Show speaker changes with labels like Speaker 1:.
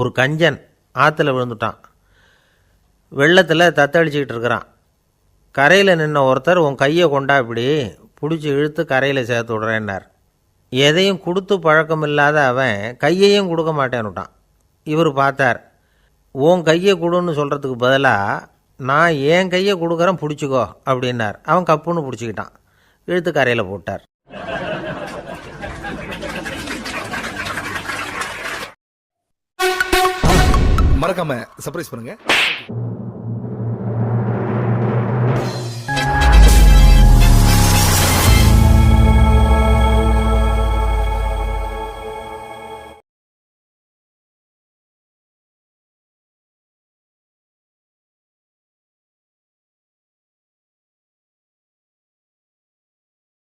Speaker 1: ஒரு கஞ்சன் ஆற்றுல விழுந்துட்டான். வெள்ளத்தில் தத்தளிச்சிக்கிட்டு இருக்கிறான். கரையில் நின்ன ஒருத்தர் உன் கையை கொண்டா இப்படி பிடிச்சி இழுத்து கரையில் சேர்த்து விட்றேன்னார். எதையும் கொடுத்து பழக்கம் இல்லாத அவன் கையையும் கொடுக்க மாட்டேன்னுட்டான். இவர் பார்த்தார். உன் கையை கொடுன்னு சொல்கிறதுக்கு பதிலாக நான் என் கையை கொடுக்குறேன் பிடிச்சிக்கோ அப்படின்னார். அவன் கப்புன்னு பிடிச்சிக்கிட்டான். இழுத்து கரையில் போட்டார்.
Speaker 2: மறக்காம சர்ப்ரைஸ் பண்ணுங்க.